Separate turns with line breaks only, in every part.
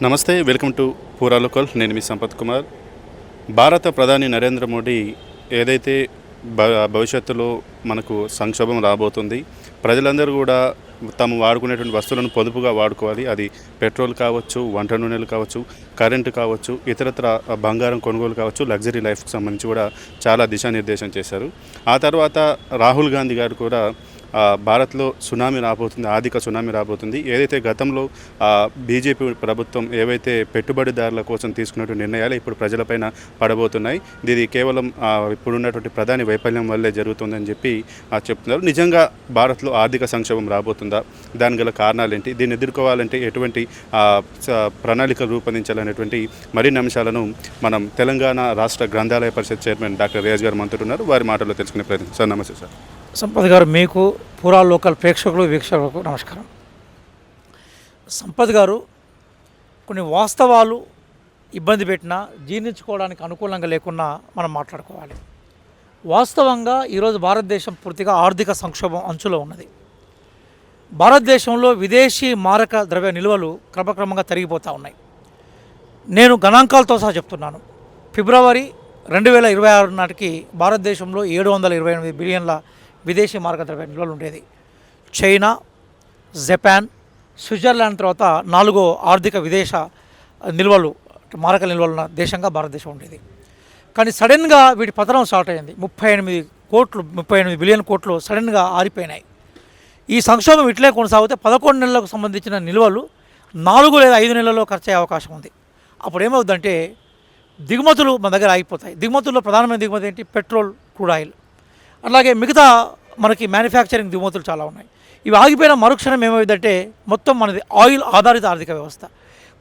నమస్తే, welcome to పూరా local. నేను మీ సంపత్ కుమార్. భారత ప్రధాని నరేంద్ర మోడీ ఏదైతే భవిష్యత్తులో మనకు సంక్షోభం రాబోతుంది, ప్రజలందరూ కూడా తాము వాడుకునేటువంటి వస్తువులను పొదుపుగా వాడుకోవాలి. అది పెట్రోల్ కావచ్చు, వంట నూనెలు కావచ్చు, కరెంటు కావచ్చు, ఇతరత్ర బంగారం కొనుగోలు కావచ్చు, లగ్జరీ లైఫ్కి సంబంధించి కూడా చాలా దిశానిర్దేశం చేశారు. ఆ తర్వాత రాహుల్ గాంధీ గారు కూడా భారత్లో సునామీ రాబోతుంది, ఆర్థిక సునామీ రాబోతుంది. ఏదైతే గతంలో బీజేపీ ప్రభుత్వం ఏవైతే పెట్టుబడిదారుల కోసం తీసుకున్నటువంటి నిర్ణయాలు ఇప్పుడు ప్రజలపైన పడబోతున్నాయి. ఇది కేవలం ఇప్పుడున్నటువంటి ప్రధాని వైఫల్యం వల్లే జరుగుతుందని చెప్పి చెప్తున్నారు. నిజంగా భారత్లో ఆర్థిక సంక్షోభం రాబోతుందా? దాని గల కారణాలు ఏంటి? దీన్ని ఎదుర్కోవాలంటే ఎటువంటి ప్రణాళికలు రూపొందించాలనేటువంటి మరిన్ని అంశాలను మనం తెలంగాణ రాష్ట్ర గ్రంథాలయ పరిషత్ చైర్మన్ డాక్టర్ రియాజ్ గారు మనతోన్నారు. వారి మాటల్లో తెలుసుకునే ప్రయత్నం. సార్ నమస్తే. సార్
సంపత్ గారు, మీకు పూరా లోకల్ ప్రేక్షకులు వీక్షకులకు నమస్కారం. సంపత్ గారు, కొన్ని వాస్తవాలు ఇబ్బంది పెట్టినా జీర్ణించుకోవడానికి అనుకూలంగా లేకున్నా మనం మాట్లాడుకోవాలి. వాస్తవంగా ఈరోజు భారతదేశం పూర్తిగా ఆర్థిక సంక్షోభం అంచులో ఉన్నది. భారతదేశంలో విదేశీ మారక ద్రవ్య నిల్వలు క్రమక్రమంగా తరిగిపోతూ ఉన్నాయి. నేను గణాంకాలతో సహా చెప్తున్నాను. ఫిబ్రవరి 2026 నాటికి భారతదేశంలో 728 బిలియన్ల విదేశీ మారక ద్రవ్య నిల్వలు ఉండేది. చైనా, జపాన్, స్విట్జర్లాండ్ తర్వాత 4వ ఆర్థిక విదేశ నిల్వలు మారక నిల్వలు ఉన్న దేశంగా భారతదేశం ఉండేది. కానీ సడన్గా వీటి పతనం స్టార్ట్ అయింది. 38 బిలియన్ కోట్లు సడన్గా ఆరిపోయినాయి. ఈ సంక్షోభం ఇట్లే కొనసాగితే 11 నెలలకు సంబంధించిన నిల్వలు 4 లేదా 5 నెలల్లో ఖర్చు అయ్యే అవకాశం ఉంది. అప్పుడు ఏమవుతుందంటే దిగుమతులు మన దగ్గర ఆగిపోతాయి. దిగుమతుల్లో ప్రధానమైన దిగుమతి ఏంటి? Petrol, crude oil. అలాగే మిగతా మనకి మ్యానుఫ్యాక్చరింగ్ దిగుమతులు చాలా ఉన్నాయి. ఇవి ఆగిపోయిన మరుక్షణం ఏమైందంటే మొత్తం మనది ఆయిల్ ఆధారిత ఆర్థిక వ్యవస్థ.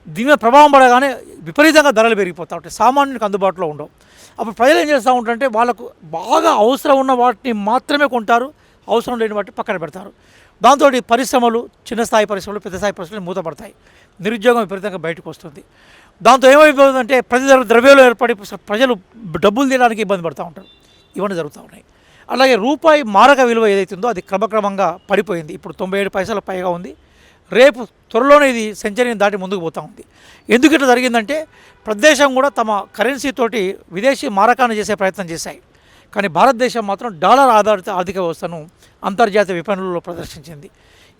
దీని మీద ప్రభావం పడగానే విపరీతంగా ధరలు పెరిగిపోతూ ఉంటాయి, సామాన్యునికి అందుబాటులో ఉండవు. అప్పుడు ప్రజలు ఏం చేస్తూ ఉంటారంటే వాళ్ళకు బాగా అవసరం ఉన్న వాటిని మాత్రమే కొంటారు, అవసరం లేని వాటిని పక్కన పెడతారు. దాంతో పరిశ్రమలు, చిన్న స్థాయి పరిశ్రమలు, పెద్ద స్థాయి పరిశ్రమలు మూతపడతాయి. నిరుద్యోగం విపరీతంగా బయటకు వస్తుంది. దాంతో ఏమైపోతుందంటే ప్రతి ద్రవ్యాలు ఏర్పడి ప్రజలు డబ్బులు తీయడానికి ఇబ్బంది పడుతూ ఉంటారు. ఇవన్నీ జరుగుతూ ఉన్నాయి. అలాగే రూపాయి మారక విలువ ఏదైతుందో అది క్రమక్రమంగా పడిపోయింది. ఇప్పుడు 97 పైసల పైగా ఉంది. రేపు త్వరలోనే ఇది సెంచరీని దాటి ముందుకు పోతూ ఉంది. ఎందుకు ఇట్లా జరిగిందంటే ప్రదేశం కూడా తమ కరెన్సీతోటి విదేశీ మారకాన్ని చేసే ప్రయత్నం చేశాయి. కానీ భారతదేశం మాత్రం డాలర్ ఆధారిత ఆర్థిక వ్యవస్థను అంతర్జాతీయ విపణులలో ప్రదర్శించింది.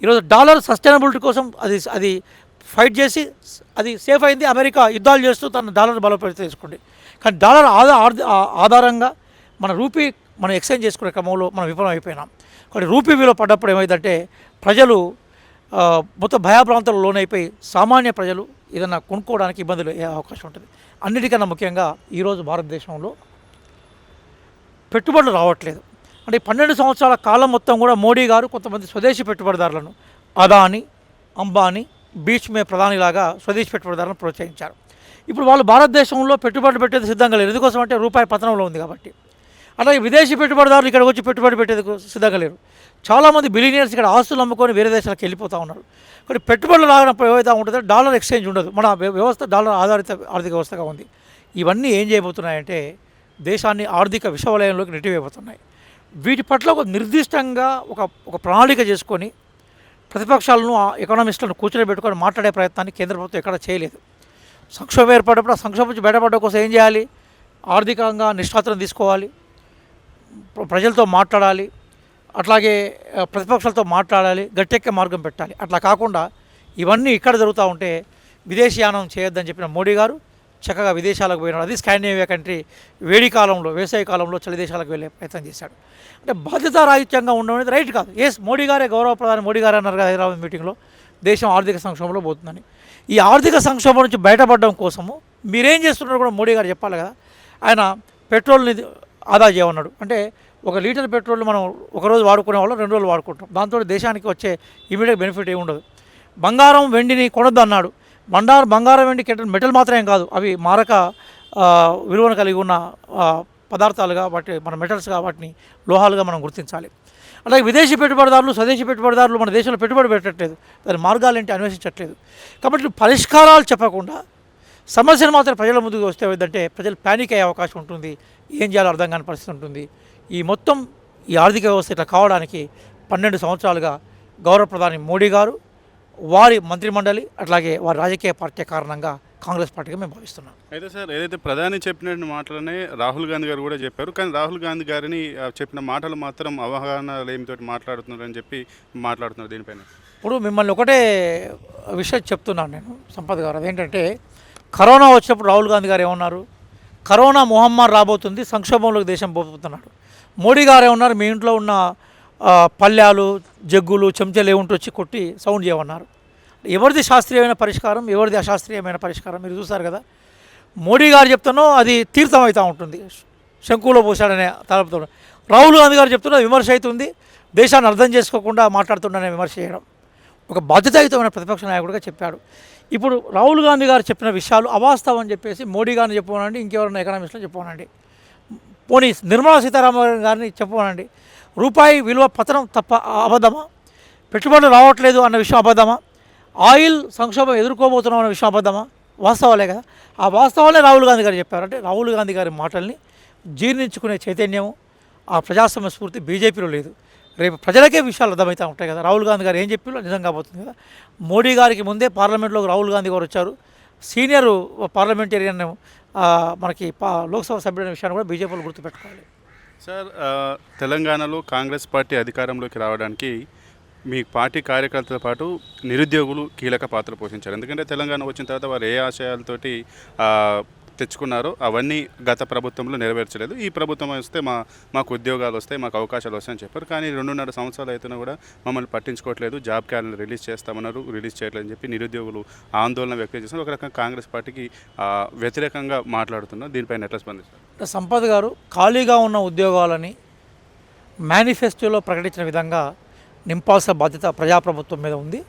ఈరోజు డాలర్ సస్టైనబిలిటీ కోసం అది ఫైట్ చేసి అది సేఫ్ అయింది. అమెరికా యుద్ధాలు చేస్తూ తన డాలర్ బలోపేతం చేసుకోండి. కానీ డాలర్ ఆధారంగా మన రూపీ మనం ఎక్స్చేంజ్ చేసుకునే క్రమంలో మనం విఫలం అయిపోయినాం. కానీ రూపీ విలువ పడ్డప్పుడు ఏమైందంటే ప్రజలు మొత్తం భయాభ్రాంతులు లోనైపోయి సామాన్య ప్రజలు ఏదైనా కొనుక్కోవడానికి ఇబ్బందులు అయ్యే అవకాశం ఉంటుంది. అన్నిటికన్నా ముఖ్యంగా ఈరోజు భారతదేశంలో పెట్టుబడులు రావట్లేదు. అంటే 12 సంవత్సరాల కాలం మొత్తం కూడా మోడీ గారు కొంతమంది స్వదేశీ పెట్టుబడిదారులను, అదానీ, అంబానీ, బీచ్ మే ప్రధానిలాగా స్వదేశీ పెట్టుబడిదారులను ప్రోత్సహించారు. ఇప్పుడు వాళ్ళు భారతదేశంలో పెట్టుబడులు పెట్టేది సిద్ధంగా లేరు. ఎందుకోసం అంటే రూపాయి పతనంలో ఉంది కాబట్టి. అలాగే విదేశీ పెట్టుబడిదారులు ఇక్కడికి వచ్చి పెట్టుబడి పెట్టేందుకు సిద్ధంగా లేరు. చాలామంది బిలియనియర్స్ ఇక్కడ ఆస్తులు అమ్ముకొని వేరే దేశాలకు వెళ్ళిపోతూ ఉన్నారు. కానీ పెట్టుబడులు రానప్పుడు ఏవైతే ఉంటుందో డాలర్ ఎక్స్చేంజ్ ఉండదు. మన వ్యవస్థ డాలర్ ఆధారిత ఆర్థిక వ్యవస్థగా ఉంది. ఇవన్నీ ఏం చేయబోతున్నాయంటే దేశాన్ని ఆర్థిక విషవలయంలోకి నెట్టివేయబోతున్నాయి. వీటి పట్ల ఒక నిర్దిష్టంగా ఒక ప్రణాళిక చేసుకొని ప్రతిపక్షాలను, ఎకనామిస్టులను కూర్చోబెట్టుకొని మాట్లాడే ప్రయత్నాన్ని కేంద్ర ప్రభుత్వం ఎక్కడ చేయలేదు. సంక్షోభం ఏర్పడినప్పుడు ఆ సంక్షోభం నుంచి బయటపడడం కోసం ఏం చేయాలి? ఆర్థికంగా నిష్ఠాతులను తీసుకోవాలి, ప్రజలతో మాట్లాడాలి, అట్లాగే ప్రతిపక్షాలతో మాట్లాడాలి, గట్టెక్కే మార్గం పెట్టాలి. అట్లా కాకుండా ఇవన్నీ ఇక్కడ జరుగుతూ ఉంటే విదేశీయానం చేయొద్దని చెప్పిన మోడీ గారు చక్కగా విదేశాలకు పోయినాడు. అది స్కాండినేవియా కంట్రీ వేడి కాలంలో, వేసవి కాలంలో చలి దేశాలకు వెళ్ళే ప్రయత్నం చేశాడు. అంటే బాధ్యతారాహిత్యంగా ఉండడం అనేది రైట్ కాదు. మోడీ గారే, గౌరవ ప్రధాని మోడీ గారు అన్నారు హైదరాబాద్ మీటింగ్లో దేశం ఆర్థిక సంక్షోభంలో పోతుందని. ఈ ఆర్థిక సంక్షోభం నుంచి బయటపడడం కోసము మీరేం చేస్తున్నారో కూడా మోడీ గారు చెప్పాలి కదా. ఆయన పెట్రోల్ని ఆదా చేయమన్నాడు. అంటే 1 లీటర్ పెట్రోల్ మనం ఒకరోజు వాడుకునే వాళ్ళం 2 రోజులు వాడుకుంటాం. దాంతో దేశానికి వచ్చే ఇమీడియట్ బెనిఫిట్ ఏమి ఉండదు. బంగారం, వెండిని కొనొద్దు అన్నాడు. బంగారం, వెండి మెటల్ మాత్రమే కాదు, అవి మారక విలువను కలిగి ఉన్న పదార్థాలుగా, మన మెటల్స్గా, వాటిని లోహాలుగా మనం గుర్తించాలి. అలాగే విదేశీ పెట్టుబడిదారులు, స్వదేశీ పెట్టుబడిదారులు మన దేశంలో పెట్టుబడి పెట్టట్లేదు, దాని మార్గాలు ఏంటి అన్వేషించట్లేదు. కాబట్టి పరిష్కారాలు చెప్పకుండా సమస్యను మాత్రం ప్రజల ముందుకు వస్తే ఏంటంటే ప్రజలు ప్యానిక్ అయ్యే అవకాశం ఉంటుంది. ఏం చేయాలో అర్థం కాని పరిస్థితి ఉంటుంది. ఈ ఆర్థిక వ్యవస్థ ఇట్లా కావడానికి 12 సంవత్సరాలుగా గౌరవ ప్రధాని మోడీ గారు వారి మంత్రిమండలి అట్లాగే వారి రాజకీయ పార్టీ కారణంగా కాంగ్రెస్ పార్టీగా మేము భావిస్తున్నాం.
అయితే సార్ ఏదైతే ప్రధాని చెప్పిన మాటలనే రాహుల్ గాంధీ గారు కూడా చెప్పారు. కానీ రాహుల్ గాంధీ గారిని చెప్పిన మాటలు మాత్రం అవగాహన లేమితో మాట్లాడుతున్నారని చెప్పి మాట్లాడుతున్నారు దీనిపైన.
ఇప్పుడు మిమ్మల్ని ఒకటే విషయం చెప్తున్నాను నేను సంపత్ గారు, అదేంటంటే కరోనా వచ్చినప్పుడు రాహుల్ గాంధీ గారు ఏమన్నారు, కరోనా మహమ్మారి రాబోతుంది, సంక్షోభంలోకి దేశం పోతున్నాడు. మోడీ గారు ఏమన్నారు, మీ ఇంట్లో ఉన్న పళ్ళాలు జగ్గులు చెంచాలు ఏముంటూ వచ్చి కొట్టి సౌండ్ చేయమన్నారు. ఎవరిది శాస్త్రీయమైన పరిష్కారం, ఎవరిది అశాస్త్రీయమైన పరిష్కారం మీరు చూసారు కదా. మోడీ గారు చెప్తానో అది తీర్థం అవుతూ ఉంటుంది, శంకులో పోసాడనే తలపుతో. రాహుల్ గాంధీ గారు చెప్తున్నా విమర్శ అవుతుంది, దేశాన్ని అర్థం చేసుకోకుండా మాట్లాడుతుండనే విమర్శ చేయడం ఒక బాధ్యతాయుతమైన ప్రతిపక్ష నాయకుడిగా చెప్పాడు. ఇప్పుడు రాహుల్ గాంధీ గారు చెప్పిన విషయాలు అవాస్తవం అని చెప్పేసి మోడీ గారిని చెప్పమనండి, ఇంకెవరైనా ఎకనామిస్ట్లో చెప్పమనండి, పోనీ నిర్మలా సీతారామన్ గారిని చెప్పమనండి. రూపాయి విలువ పతనం తప్ప అబద్ధమా, పెట్టుబడులు రావట్లేదు అన్న విషయం అబద్ధమా, ఆయిల్ సంక్షోభం ఎదుర్కోబోతున్నాం అన్న విషయం అబద్ధమా, వాస్తవాలే కదా. ఆ వాస్తవాలే రాహుల్ గాంధీ గారు చెప్పారు. అంటే రాహుల్ గాంధీ గారి మాటల్ని జీర్ణించుకునే చైతన్యము, ఆ ప్రజాస్వామ్య స్ఫూర్తి బీజేపీలో లేదు. రేపు ప్రజలకే విషయాలు అర్థమవుతూ ఉంటాయి కదా. రాహుల్ గాంధీ గారు ఏం చెప్పారో నిజం కాబోతుంది కదా. మోడీ గారికి ముందే పార్లమెంట్లోకి రాహుల్ గాంధీ గారు వచ్చారు. సీనియర్ పార్లమెంటేరియన్ మనకి లోక్సభ సభ్యుడైన విషయాన్ని కూడా బీజేపీలో గుర్తుపెట్టుకోవాలి.
సార్ తెలంగాణలో కాంగ్రెస్ పార్టీ అధికారంలోకి రావడానికి మీ పార్టీ కార్యకర్తలతో పాటు నిరుద్యోగులు కీలక పాత్ర పోషించారు. ఎందుకంటే తెలంగాణ వచ్చిన తర్వాత వారు ఏ ఆశయాలతోటి తెచ్చుకున్నారో అవన్నీ గత ప్రభుత్వంలో నెరవేర్చలేదు. ఈ ప్రభుత్వం వస్తే మాకు ఉద్యోగాలు వస్తాయి, మాకు అవకాశాలు వస్తాయని చెప్పారు. కానీ 2.5 సంవత్సరాలు అయితేనే కూడా మమ్మల్ని పట్టించుకోవట్లేదు, జాబ్ క్యాలెండర్ రిలీజ్ చేస్తామన్నారు, రిలీజ్ చేయట్లేదని చెప్పి నిరుద్యోగులు ఆందోళన వ్యక్తం చేస్తున్నారు. ఒక రకంగా కాంగ్రెస్ పార్టీకి వ్యతిరేకంగా మాట్లాడుతున్నారు. దీనిపైన ఎట్లా స్పందిస్తారు?
సంపత్ గారు, ఖాళీగా ఉన్న ఉద్యోగాలని మేనిఫెస్టోలో ప్రకటించిన విధంగా నింపాల్సిన బాధ్యత ప్రజాప్రభుత్వం మీద ఉంది.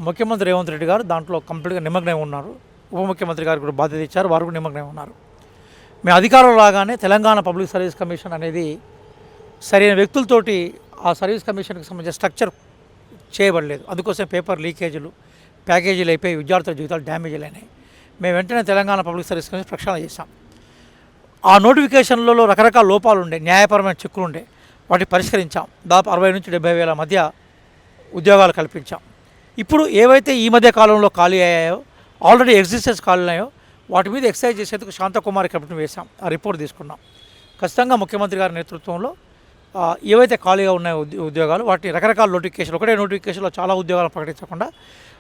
ముఖ్యమంత్రి రేవంత్ రెడ్డి గారు దాంట్లో కంప్లీట్గా నిమగ్నమై ఉన్నారు. ఉప ముఖ్యమంత్రి గారు కూడా బాధ్యత ఇచ్చారు, వారు కూడా నిమగ్నమై ఉన్నారు. మేము అధికారంలో రాగానే తెలంగాణ పబ్లిక్ సర్వీస్ కమిషన్ అనేది సరైన వ్యక్తులతోటి ఆ సర్వీస్ కమిషన్కి సంబంధించిన స్ట్రక్చర్ చేయబడలేదు. అందుకోసం పేపర్ లీకేజీలు, ప్యాకేజీలు అయిపోయి విద్యార్థుల జీవితాలు డ్యామేజీలు అయినాయి. మేము వెంటనే తెలంగాణ పబ్లిక్ సర్వీస్ కమిషన్ ప్రక్షాళన చేశాం. ఆ నోటిఫికేషన్లలో రకరకాల లోపాలు ఉండే, న్యాయపరమైన చిక్కులు ఉండే, వాటిని పరిష్కరించాం. దాదాపు 60 నుంచి 70 వేల మధ్య ఉద్యోగాలు కల్పించాం. ఇప్పుడు ఏవైతే ఈ మధ్య కాలంలో ఖాళీ అయ్యాయో, ఆల్రెడీ ఎగ్జిస్టెన్స్ ఖాళీ ఉన్నాయో వాటి మీద ఎక్సైజ్ చేసేందుకు శాంతకుమారి కమిటీని వేశాం. ఆ రిపోర్ట్ తీసుకున్నాం. ఖచ్చితంగా ముఖ్యమంత్రి గారి నేతృత్వంలో ఏవైతే ఖాళీగా ఉన్నాయో ఉద్యోగాలు వాటిని రకరకాల నోటిఫికేషన్లు, ఒకటే నోటిఫికేషన్లో చాలా ఉద్యోగాలు ప్రకటించకుండా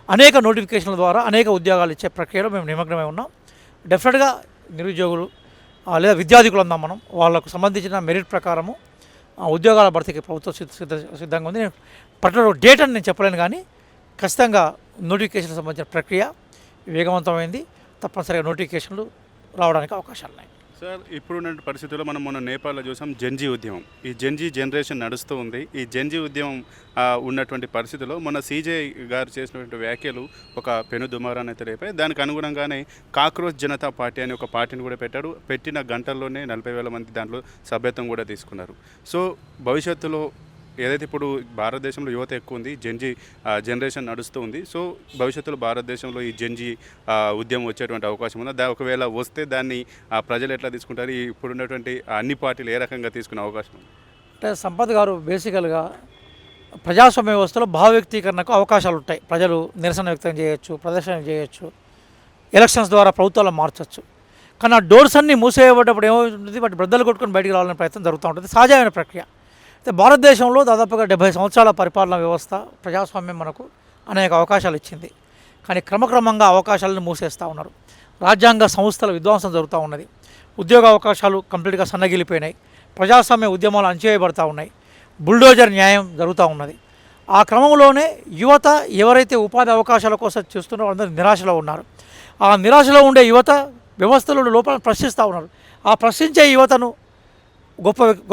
అనేక నోటిఫికేషన్ల ద్వారా అనేక ఉద్యోగాలు ఇచ్చే ప్రక్రియలో మేము నిమగ్నమై ఉన్నాం. డెఫినెట్గా నిరుద్యోగులు లేదా విద్యార్థికులు అందాం మనం, వాళ్ళకు సంబంధించిన మెరిట్ ప్రకారము ఉద్యోగాల భర్తీకి ప్రభుత్వం సిద్ధంగా ఉంది. నేను పర్టికులర్ డేట్ అని నేను చెప్పలేను, కానీ ఖచ్చితంగా నోటిఫికేషన్ సంబంధించిన ప్రక్రియ వేగవంతమైంది. తప్పనిసరిగా నోటిఫికేషన్లు రావడానికి అవకాశాలు ఉన్నాయి.
సార్ ఇప్పుడున్న పరిస్థితుల్లో మనం మొన్న నేపాల్లో చూసాం జెన్జీ ఉద్యమం. ఈ జెన్జీ జనరేషన్ నడుస్తూ ఉంది. ఈ జెన్జీ ఉద్యమం ఉన్నటువంటి పరిస్థితుల్లో మొన్న సీజే గారు చేసినటువంటి వ్యాఖ్యలు ఒక పెను దుమారాన్ని అయితే రేపాయి. దానికి అనుగుణంగానే కాక్రోచ్ జనతా పార్టీ అనే ఒక పార్టీని కూడా పెట్టాడు. పెట్టిన గంటల్లోనే 40,000 మంది దాంట్లో సభ్యత్వం కూడా తీసుకున్నారు. సో భవిష్యత్తులో ఏదైతే ఇప్పుడు భారతదేశంలో యువత ఎక్కువ ఉంది, జెన్జీ జనరేషన్ నడుస్తూ ఉంది. సో భవిష్యత్తులో భారతదేశంలో ఈ జెన్జీ ఉద్యమం వచ్చేటువంటి అవకాశం ఉందా? ఒకవేళ వస్తే దాన్ని ప్రజలు ఎట్లా తీసుకుంటారు? ఇప్పుడున్నటువంటి అన్ని పార్టీలు ఏ రకంగా తీసుకునే అవకాశం ఉంది?
అంటే సంపత్ గారు, బేసికల్గా ప్రజాస్వామ్య వ్యవస్థలో భావ వ్యక్తీకరణకు అవకాశాలు ఉంటాయి. ప్రజలు నిరసన వ్యక్తం చేయొచ్చు, ప్రదర్శన చేయొచ్చు, ఎలక్షన్స్ ద్వారా ప్రభుత్వాలను మార్చచ్చు. కానీ ఆ డోర్స్ అన్నీ మూసేయబడ్డప్పుడు ఏమవుతుంది, వాటి బ్రద్దలు కొట్టుకొని బయటికి రావాలనే ప్రయత్నం జరుగుతూ ఉంటుంది. సహజమైన ప్రక్రియ. అయితే భారతదేశంలో దాదాపుగా 70 సంవత్సరాల పరిపాలనా వ్యవస్థ, ప్రజాస్వామ్యం మనకు అనేక అవకాశాలు ఇచ్చింది. కానీ క్రమక్రమంగా అవకాశాలను మూసేస్తూ ఉన్నారు. రాజ్యాంగ సంస్థల విధ్వంసం జరుగుతూ ఉన్నది. ఉద్యోగ అవకాశాలు కంప్లీట్గా సన్నగిలిపోయినాయి. ప్రజాస్వామ్య ఉద్యమాలు అణచివేయబడతా ఉన్నాయి. బుల్డోజర్ న్యాయం జరుగుతూ ఉన్నది. ఆ క్రమంలోనే యువత ఎవరైతే ఉపాధి అవకాశాల కోసం చూస్తున్నారో అందరూ నిరాశలో ఉన్నారు. ఆ నిరాశలో ఉండే యువత వ్యవస్థలో లోపల ప్రశ్నిస్తూ ఉన్నారు. ఆ ప్రశ్నించే యువతను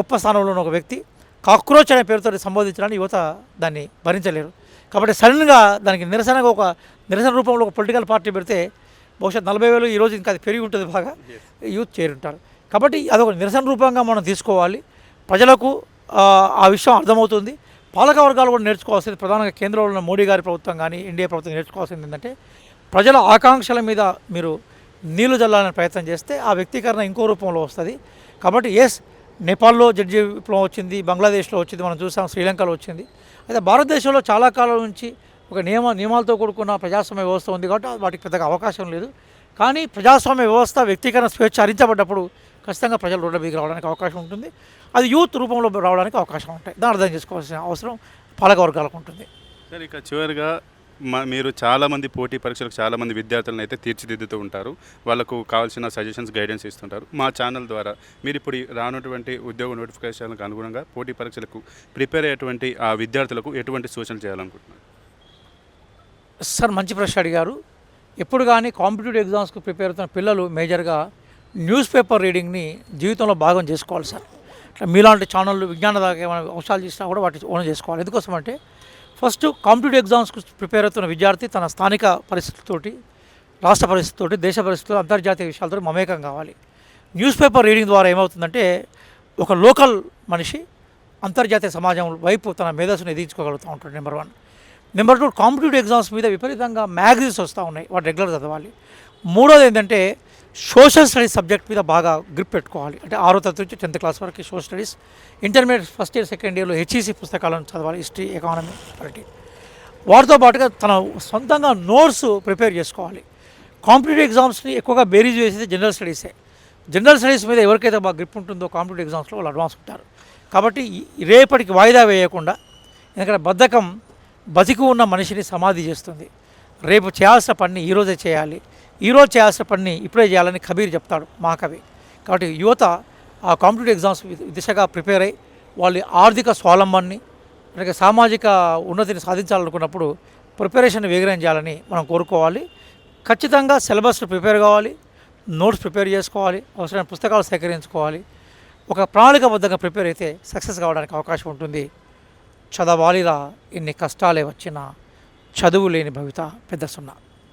గొప్ప స్థానంలో ఉన్న ఒక వ్యక్తి కాక్రోచ్ అనే పేరుతో సంబోధించడానికి యువత దాన్ని భరించలేరు. కాబట్టి సడన్గా దానికి నిరసనగా ఒక నిరసన రూపంలో ఒక పొలిటికల్ పార్టీ పెడితే బహుశా 40,000 ఈరోజు ఇంకా అది పెరిగి ఉంటుంది, బాగా యూత్ చేరుంటారు. కాబట్టి అదొక నిరసన రూపంగా మనం తీసుకోవాలి. ప్రజలకు ఆ విషయం అర్థమవుతుంది. పాలక వర్గాలు కూడా నేర్చుకోవాల్సింది, ప్రధానంగా కేంద్రంలో ఉన్న మోడీ గారి ప్రభుత్వం కానీ ఎన్డీఏ ప్రభుత్వం నేర్చుకోవాల్సింది ఏంటంటే, ప్రజల ఆకాంక్షల మీద మీరు నీళ్లు చల్లాలనే ప్రయత్నం చేస్తే ఆ వ్యక్తీకరణ ఇంకో రూపంలో వస్తుంది. కాబట్టి నేపాల్లో జడ్జి విప్లవం వచ్చింది, బంగ్లాదేశ్లో వచ్చింది, మనం చూసాం, శ్రీలంకలో వచ్చింది. అయితే భారతదేశంలో చాలా కాలం నుంచి ఒక నియమాలతో కూడుకున్న ప్రజాస్వామ్య వ్యవస్థ ఉంది కాబట్టి వాటికి పెద్దగా అవకాశం లేదు. కానీ ప్రజాస్వామ్య వ్యవస్థ వ్యక్తీకరణ స్వేచ్ఛ హరించబడ్డప్పుడు ఖచ్చితంగా ప్రజలు రోడ్ల మీదకి రావడానికి అవకాశం ఉంటుంది. అది యూత్ రూపంలో రావడానికి అవకాశం ఉంటాయి. దాన్ని అర్థం చేసుకోవాల్సిన అవసరం పాలకవర్గాలకు ఉంటుంది.
సార్ ఇక చివరిగా మీరు చాలామంది పోటీ పరీక్షలకు చాలామంది విద్యార్థులను అయితే తీర్చిదిద్దుతూ ఉంటారు. వాళ్ళకు కావాల్సిన సజెషన్స్ గైడెన్స్ ఇస్తుంటారు. మా ఛానల్ ద్వారా మీరు ఇప్పుడు రానటువంటి ఉద్యోగ నోటిఫికేషన్లకు అనుగుణంగా పోటీ పరీక్షలకు ప్రిపేర్ అయ్యేటువంటి ఆ విద్యార్థులకు ఎటువంటి సూచనలు చేయాలనుకుంటున్నారు?
సార్ మంచి ప్రశ్న అడిగారు. ఎప్పుడు కానీ కాంపిటేటివ్ ఎగ్జామ్స్కి ప్రిపేర్ అవుతున్న పిల్లలు మేజర్గా న్యూస్ పేపర్ రీడింగ్ని జీవితంలో భాగం చేసుకోవాలి సార్. మీలాంటి ఛానళ్ళు విజ్ఞాన దాకా ఏమైనా అంశాలు చేసినా కూడా వాటి ఓన్ చేసుకోవాలి. ఎందుకోసం అంటే ఫస్ట్ కాంపిటేటివ్ ఎగ్జామ్స్కి ప్రిపేర్ అవుతున్న విద్యార్థి తన స్థానిక పరిస్థితులతోటి, రాష్ట్ర పరిస్థితులతోటి, దేశ పరిస్థితులు, అంతర్జాతీయ విషయాలతో మమేకం కావాలి. న్యూస్ పేపర్ రీడింగ్ ద్వారా ఏమవుతుందంటే ఒక లోకల్ మనిషి అంతర్జాతీయ సమాజం వైపు తన మేధస్సును ఎదిగించుకోగలుగుతూ ఉంటాడు. నెంబర్ 1. నెంబర్ 2, కాంపిటేటివ్ ఎగ్జామ్స్ మీద విపరీతంగా మ్యాగజైన్స్ వస్తూ ఉన్నాయి, వాటి రెగ్యులర్ చదవాలి. మూడోది ఏంటంటే సోషల్ స్టడీస్ సబ్జెక్ట్ మీద బాగా గ్రిప్ పెట్టుకోవాలి. అంటే 6వ తరగతి నుంచి 10th క్లాస్ వరకు social studies, intermediate first year second ఇయర్లో హెచ్ఈసి పుస్తకాలను చదవాలి, హిస్టరీ, ఎకానమీ, పాలిటీ. వాటితో పాటుగా తన సొంతంగా నోట్స్ ప్రిపేర్ చేసుకోవాలి. కాంపిటేటివ్ ఎగ్జామ్స్ని ఎక్కువగా బేరీజ్ వేసేది జనరల్ స్టడీసే. జనరల్ స్టడీస్ మీద ఎవరికైతే బాగా గ్రిప్ ఉంటుందో కాంపిటేటివ్ ఎగ్జామ్స్లో వాళ్ళు అడ్వాన్స్ ఉంటారు. కాబట్టి రేపటికి వాయిదా వేయకుండా, ఎందుకంటే బద్ధకం బతికి ఉన్న మనిషిని సమాధి చేస్తుంది. రేపు చేయాల్సిన పని ఈరోజే చేయాలి, ఈరోజు చేయాల్సిన పని ఇప్పుడే చేయాలని కబీర్ చెప్తాడు, మహాకవి. కాబట్టి యువత ఆ కాంపిటేటివ్ ఎగ్జామ్స్ దిశగా ప్రిపేర్ అయ్యి వాళ్ళ ఆర్థిక స్వావలంబనాన్ని, అలాగే సామాజిక ఉన్నతిని సాధించాలనుకున్నప్పుడు ప్రిపరేషన్ వేగరం చేయాలని మనం కోరుకోవాలి. ఖచ్చితంగా సిలబస్ను ప్రిపేర్ కావాలి, నోట్స్ ప్రిపేర్ చేసుకోవాలి, అవసరమైన పుస్తకాలు సేకరించుకోవాలి. ఒక ప్రణాళికాబద్ధంగా ప్రిపేర్ అయితే సక్సెస్ కావడానికి అవకాశం ఉంటుంది. చదవాలిరా ఎన్ని కష్టాలే వచ్చినా, చదువు లేని భవిత పెద్ద సున్నా.